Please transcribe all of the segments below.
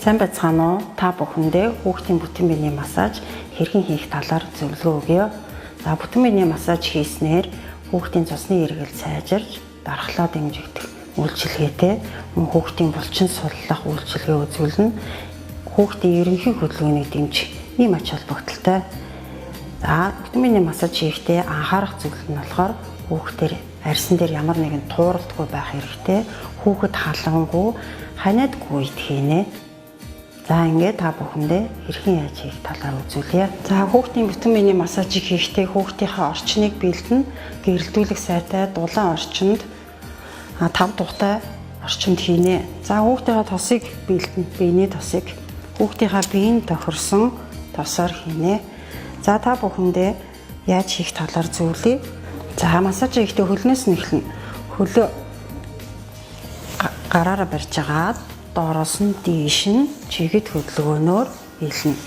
Сайн байцгаана уу? Та бүхэндээ хүүхдийн бүтэн биений массаж хэрхэн хийх талаар зөвлөгөө өгье. За бүтэн биений массаж хийснээр хүүхдийн цусны эргэлт сайжирч, дархлаа дэмжигдэх үйлчилгээтэй мөн хүүхдийн булчин суллах үйлчилгээ үзүүлнэ. Хүүхдийн ерөнхий хөдөлгөөнийг дэмжих ийм ач холбогдолтой. За бүтэн биений массаж хийхдээ анхаарах зүйл нь болохоор хүүхдээр арьсан дээр ямар нэгэн тууралдгүй байх хэрэгтэй. Хүүхэд халангүй, ханиадгүй үед хийнэ. За ингээд та бүхэндээ хэрхэн яаж хийх талаар үзүүлье. За хүүхдийн бүтэн биений массажийг хийхдээ хүүхдийнхээ орчныг бэлдэн гэрэлтүүлэх сайтай дулаан орчинд 5 дугтай орчинд хийнэ. За хүүхдийнхээ тосыг бэлдэн биений тосыг хүүхдийнхээ биеийн тохирсон тосоор хийнэ. За та бүхэндээ яаж хийх талаар зөвлөе. За массаж хийхдээ хөлнөөс нь эхэлнэ. Хөлөө гараараа барьж агаад доороос нь дээш нь чигэд хөдөлгөөнөөр хийлнэ.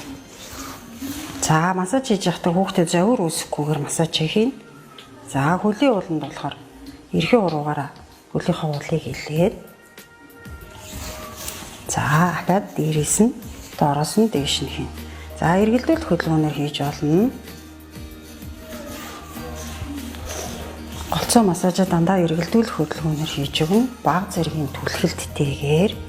За массаж хийж байхдаа хүүхдэд завир үүсэхгүйгээр массаж хийх. За хөлийн ууланд болохоор эрхээ уруугаараа хөлийнхөө уулыг илгээд за ахаад дээрээс нь доороос нь дээш нь хийн. За эргэлдүүлэх хөдөлгөөнөөр хийж болно. Голцоо массажаа дандаа эргэлдүүлэх хөдөлгөөнөөр хийж өгнө. Бага зэргийн түлхэлттэйгээр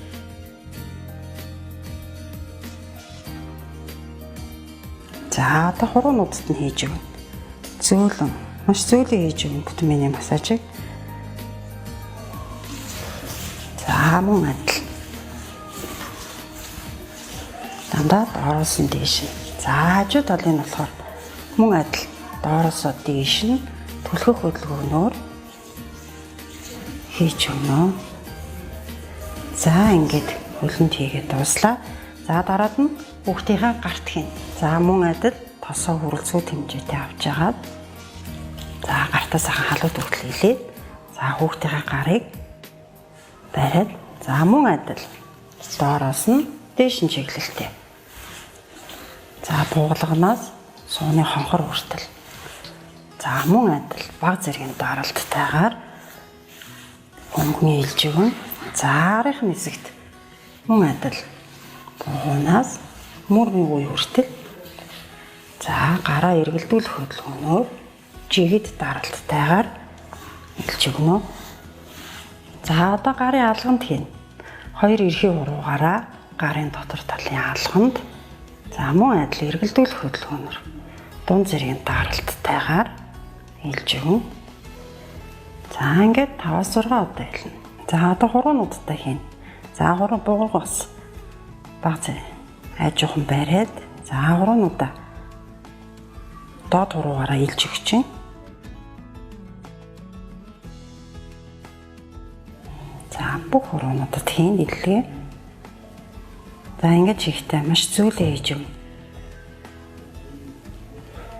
за одоо хуруунуудад нь хийж өгнө. Зөөлөн, маш зөөлөн хийж өгнө бүтэн биений массажийг. За мөн адил. Дандаа доороос нь дээш нь. За хажуу талын нь болохоор мөн адил доороосоо дээш нь түлхэх хөдөлгөөнөөр хийж өгнө. За ингээд хөлөнд хийгээд дууслаа. За дараад нь хүүхдийнхээ гарт хийн. За мөн адил тосоо хүрэлцүү хэмжээтэй авч агаад за гартаа сайхан халуун төгтөл хийлээд за хүүхдийнхээ гарыг бариад за мөн адил доороос нь дээш нь чиглэлтэй. За буугалганаас сууны хонхор хүртэл. За мөн адил бага зэргийн даралттайгаар өнгөний илж өгнө. За арийнхын хэсэгт мөн адил буугунаас мөрний үе хүртэл. За гараа эргэлдүүлэх хөдөлгөөнөөр жигэд даралттайгаар илж өгнө. За одоо гарын алганд хийн. Хоёр эрхээ уруугаараа гарын дотор талын алганд за мөн адил эргэлдүүлэх хөдөлгөөнөөр дунд зэргийн даралттайгаар илж өгнө. За ингээд 5-6 удаа хэлнэ. За одоо хуруунуудтай хийн. За хуруу буугаас баг зэрэг айжуухан бариад за хуруунуудаа доод хуруугаараа илж өгч чинь. За бүх хуруунуудад хийн илгээ. За ингэж хийхдээ маш зөөлөн хийж өгнө.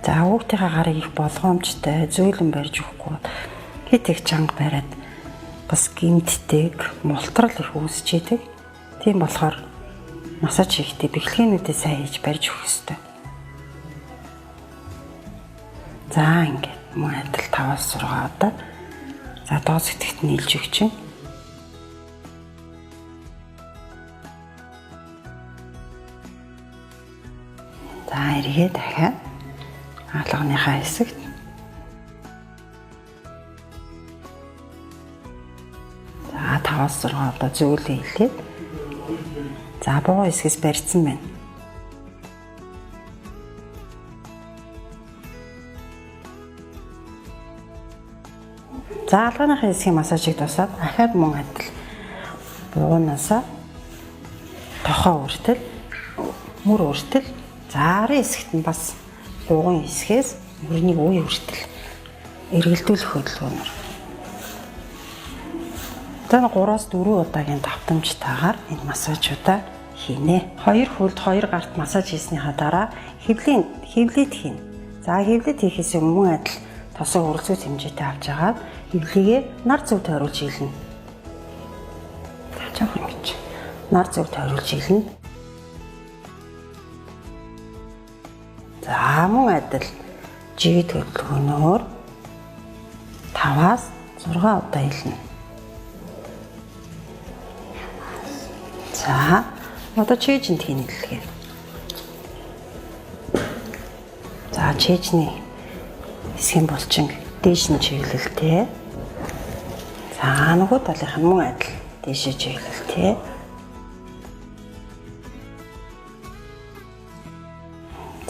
За хүүхдийнхээ гарыг их болгоомжтой зөөлөн барьж өгөхгүй хит их чанга бариад бас гимтдэг, мултрал их үүсч идэг. Тийм болохоор массаж хийхдээ бэхлэгээнүүдээ сайн хийж барьж өгөх ёстой. За ингээд мөн адил 5-6 удаа за доод сэтгэгт нь илж өгч чинь. За эргээ дахиад алганыхаа хэсэгт за 5-6 удаа зөөлөн хийлээд за буу хэсгээс барьсан байна. За алганыхаа хэсгийн массажийг дуусаад дахиад мөн адил бууганаасаа тохоо үртэл, мөр үртэл, за арын хэсэгт нь бас бууган хэсгээс мөрний үе үртэл эргэлдүүлэх хөдөлгөөнөөр. За 3-4 удаагийн давтамжтайгаар энэ массажуудаа хийнэ. 2 хөлд 2 гарт массаж хийснийхаа дараа хевлэд хийнэ. За хевлэд хийхээс өмнө адил тосоо хүрэлцүү хэмжээтэй авч агаад хевлэгээ нар зөв тойруулж хийлнэ. За жоохон ингэж нар зөв тойруулж хийлнэ. За мөн адил жигэд хөдөлгөөнөөр 5-6 удаа хийлнэ. За Одоо чэйжэнд хийнэлгээ. За чэйжний хэсгийн булчин дээш нь чиглэлтэй. За нөгөө талынх нь мөн адил дээшээ чиглэлтэй.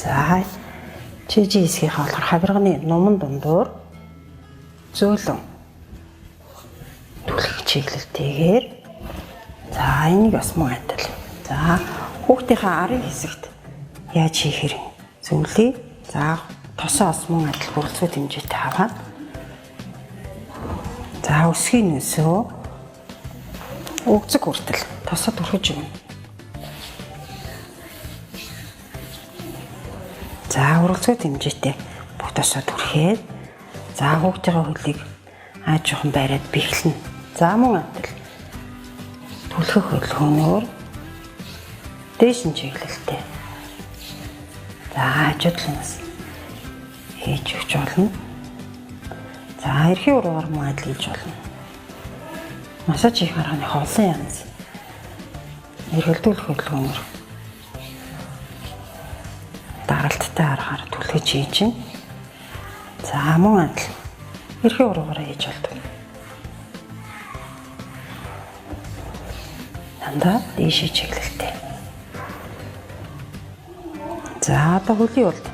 За чэйжийн хэсгийнхаа болохоор хавирганы нуман дундуур зөөлөн түлхэх чиглэлтэйгээр. За энийг бас мөн адил. За хүүхдийнхээ арын хэсэгт яаж хийхээр зөвлөе. За тосоос мөн адил хуралцуу хэмжээтэй аваад. За өсгийн нөөсөө өгцөг хүртэл тосоод өрхөж өгнө. За хуралцуу хэмжээтэй бүх тосоод өрхөөд за хүүхдийн хөлийг ааж жоохон байраад бэхлэнэ. За мөн адил түлхэх хөлөөнөөр дээш нь чиглэлтэй. За хажуудлаас хийж өгч болно. За эрхийн уруугаар мөн адил хийж болно. Массаж хийх арганы олон янз. Эргэлдүүлэх хөдөлгөөнөөр даралттай аргаар түлхэж хийж чинь. За мөн адил эрхийн уруугаар хийж болдог. Дандаа дээшээ чиглэлтэй. За одоо хөлийн улд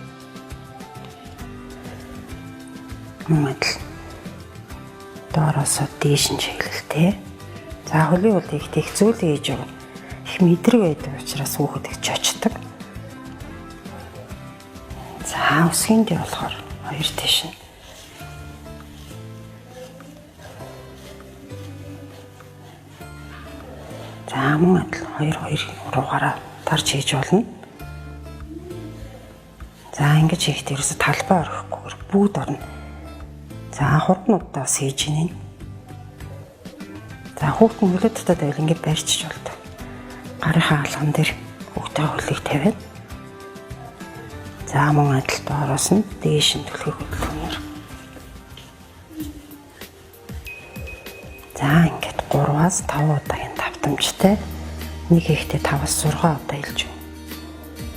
мөн адил доороосоо дээш нь чиглэлтэй. За хөлийн улд их зөөлөн хийж өгнө. Их мэдрэг байдаг учраас хүүхэд их чочдог. За өсгийн дээр болохоор хоёр тийш нь. За мөн адил хоёр уруугаараа тарж хийж болно. За ингэж хийхдээ ерөөсө талбай орохгүйгээр бүгд орно. За хурднуудаа бас хийж ийн. За хүүхдийн хөлөө татаад байвал ингэ барьчих болдог. Гарынхаа алган дээр хүүхдийн хөлийг тавиад. За мөн адил доороос нь дээш нь түлхэх хөдөлгөөнөөр. За ингээд 3-аас 5 удаагийн давтамжтай нэг хийхдээ 5-аас 6 удаа хэлж байна.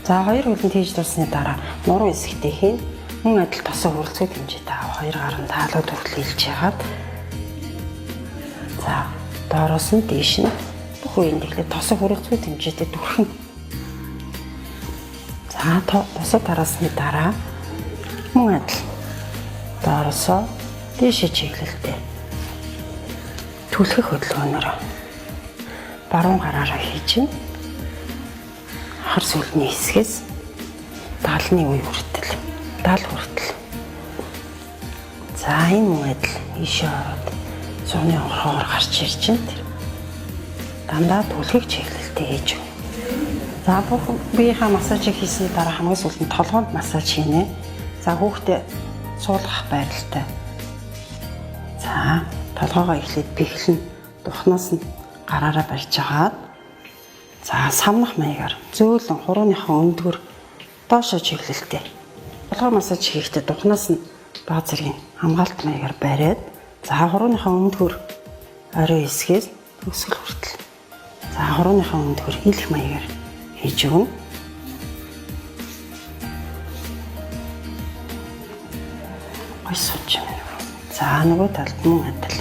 За хоёр хөлөнд хийж дуусны дараа нуруу хэсэгтээ хийн. Мөн адил тосоо хуралцуу хэмжээтэй авах хоёр гарын таалууд хүртэл хэлж яагаад. За доороос нь дээш нь бүх үеийн тэгэхээр тосоо хуралцуу хэмжээтэй дүрхэн. За тосоо тараасны дараа мөн адил доороосоо дээшээ чиглэлтэй түлхэх хөдөлгөөнөөр баруун гараараа хийж. Хар сүлний хэсгээс даалны үе хүртэл даал хүртэл. За энэ мөн адил ийшээ ороод цууны онгорхоор гарч ирж байна. Дандаа түлхэх чиглэлтэй хийж өгнө. За бүх биеийнхаа массажийг хийсний дараа хамгийн сүүлд нь толгоонд массаж хийнэ. За хүүхдээ суулгах байралтай. За толгоогоо эхлээд бэхлэн духнаас нь гараараа барьж агаад. За самнах маягаар зөөлөн хурууныхаа өндгөр доошоо чиглэлтэй. Толгой массаж хийхдээ духнаас нь баа зэргийн хамгаалт маягаар бариад. За хурууныхаа өндгөр орой хэсгээс өсгөл хүртэл. За хурууныхаа өндгөр хийх маягаар хийж өгнө. Гой сууж байна. За нөгөө талд мөн адил.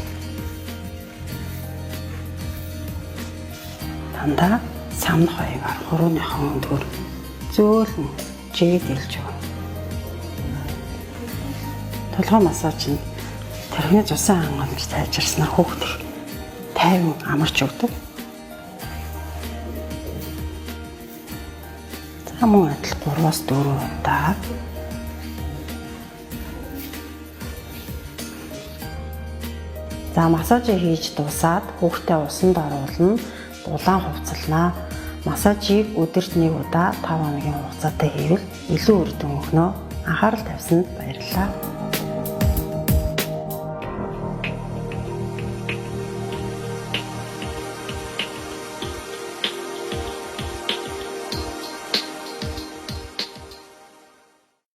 Дандаа самнах маягаар хурууныхаа өндгөр зөөлөн жигэд илж өгнө. Толгой массаж нь тархины цусан хангамж тайжирснаар хүүхэд их тайван амарч өгдөг. За мөн адил 3-аас 4 удаа. За массажийг хийж дуусаад хүүхдээ усанд оруулна. Улаан хувцалнаа. Массажийг өдөрт 1 удаа 5 хоногийн хугацаатай хийвэл илүү үр дүн өгнө. Анхаарал тавьсанд баярлалаа.